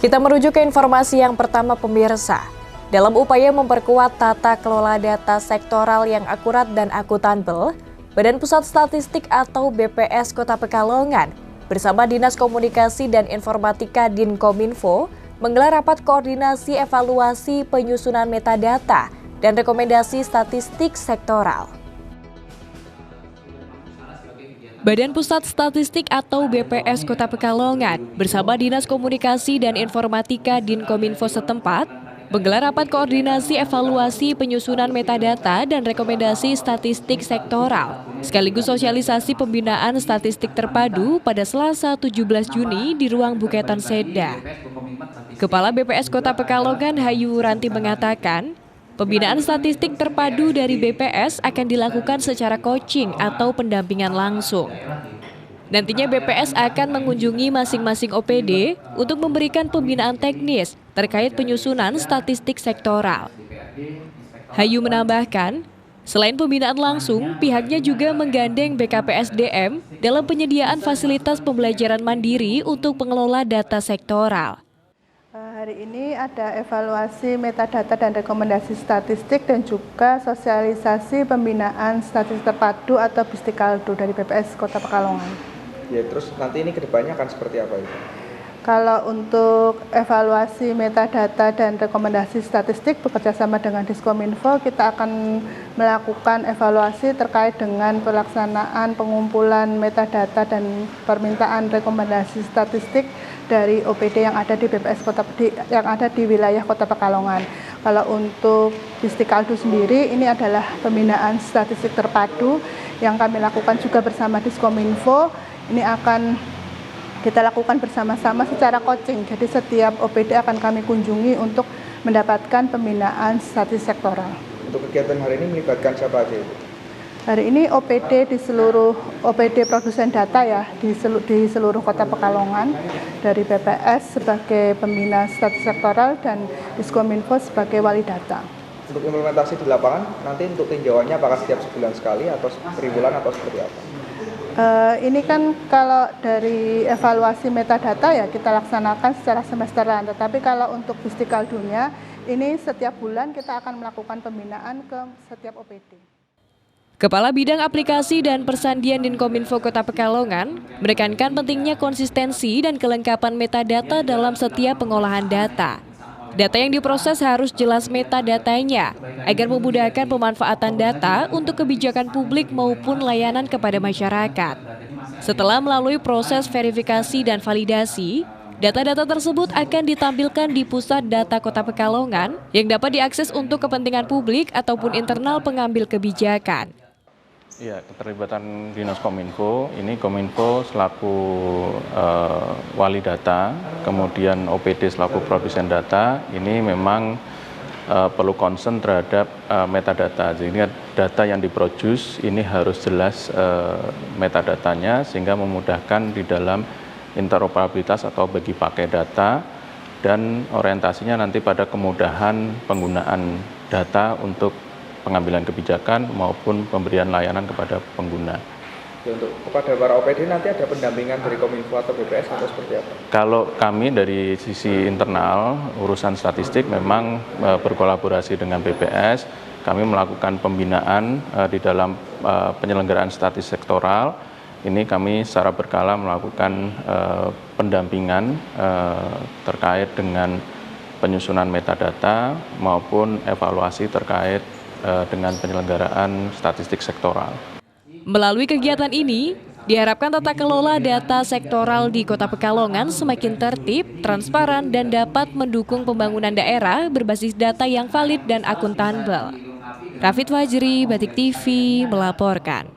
Kita merujuk ke informasi yang pertama pemirsa. Dalam upaya memperkuat tata kelola data sektoral yang akurat dan akuntabel, Badan Pusat Statistik atau BPS Kota Pekalongan bersama Dinas Komunikasi dan Informatika Dinkominfo menggelar rapat koordinasi evaluasi penyusunan metadata dan rekomendasi statistik sektoral. Badan Pusat Statistik atau BPS Kota Pekalongan bersama Dinas Komunikasi dan Informatika Dinkominfo setempat menggelar rapat koordinasi evaluasi penyusunan metadata dan rekomendasi statistik sektoral, sekaligus sosialisasi pembinaan statistik terpadu pada Selasa 17 Juni di ruang Buketan Seda. Kepala BPS Kota Pekalongan Hayu Ranti mengatakan, pembinaan statistik terpadu dari BPS akan dilakukan secara coaching atau pendampingan langsung. Nantinya BPS akan mengunjungi masing-masing OPD untuk memberikan pembinaan teknis terkait penyusunan statistik sektoral. Hayu menambahkan, selain pembinaan langsung, pihaknya juga menggandeng BKPSDM dalam penyediaan fasilitas pembelajaran mandiri untuk pengelola data sektoral. Hari ini ada evaluasi metadata dan rekomendasi statistik dan juga sosialisasi pembinaan statistik terpadu atau Bistikaldu dari BPS Kota Pekalongan. Ya, terus nanti ini kedepannya akan seperti apa itu? Kalau untuk evaluasi metadata dan rekomendasi statistik bekerjasama dengan Diskominfo, kita akan melakukan evaluasi terkait dengan pelaksanaan pengumpulan metadata dan permintaan rekomendasi statistik dari OPD yang ada di BPS yang ada di wilayah Kota Pekalongan. Kalau untuk Bistikaldu sendiri, ini adalah pembinaan statistik terpadu yang kami lakukan juga bersama Diskominfo. Ini akan kita lakukan bersama-sama secara coaching. Jadi setiap OPD akan kami kunjungi untuk mendapatkan pembinaan statistik sektoral. Untuk kegiatan hari ini melibatkan siapa aja Ibu? Hari ini OPD di seluruh OPD produsen data ya di seluruh Kota Pekalongan, dari BPS sebagai pembina statistik sektoral dan Diskominfo sebagai wali data. Untuk implementasi di lapangan nanti untuk tinjauannya apakah setiap sebulan sekali atau per bulan atau seperti apa? Ini kan kalau dari evaluasi metadata ya kita laksanakan secara semesteran, tetapi kalau untuk Bistikaldunya ini setiap bulan kita akan melakukan pembinaan ke setiap OPD. Kepala Bidang Aplikasi dan Persandian Dinkominfo Kota Pekalongan menekankan pentingnya konsistensi dan kelengkapan metadata dalam setiap pengolahan data. Data yang diproses harus jelas metadatanya agar memudahkan pemanfaatan data untuk kebijakan publik maupun layanan kepada masyarakat. Setelah melalui proses verifikasi dan validasi, data-data tersebut akan ditampilkan di Pusat Data Kota Pekalongan yang dapat diakses untuk kepentingan publik ataupun internal pengambil kebijakan. Ya, keterlibatan Dinas Kominfo, ini Kominfo selaku wali data, kemudian OPD selaku produsen data, ini memang perlu concern terhadap metadata. Jadi data yang diproduce ini harus jelas metadatanya sehingga memudahkan di dalam interoperabilitas atau bagi pakai data dan orientasinya nanti pada kemudahan penggunaan data untuk pengambilan kebijakan maupun pemberian layanan kepada pengguna. Ya, untuk kepada para OPD nanti ada pendampingan dari Kominfo atau BPS atau seperti apa? Kalau kami dari sisi internal urusan statistik memang berkolaborasi dengan BPS, kami melakukan pembinaan di dalam penyelenggaraan statistik sektoral. Ini kami secara berkala melakukan pendampingan terkait dengan penyusunan metadata maupun evaluasi terkait dengan penyelenggaraan statistik sektoral. Melalui kegiatan ini, diharapkan tata kelola data sektoral di Kota Pekalongan semakin tertib, transparan, dan dapat mendukung pembangunan daerah berbasis data yang valid dan akuntabel. Rafid Fajri, Batik TV, melaporkan.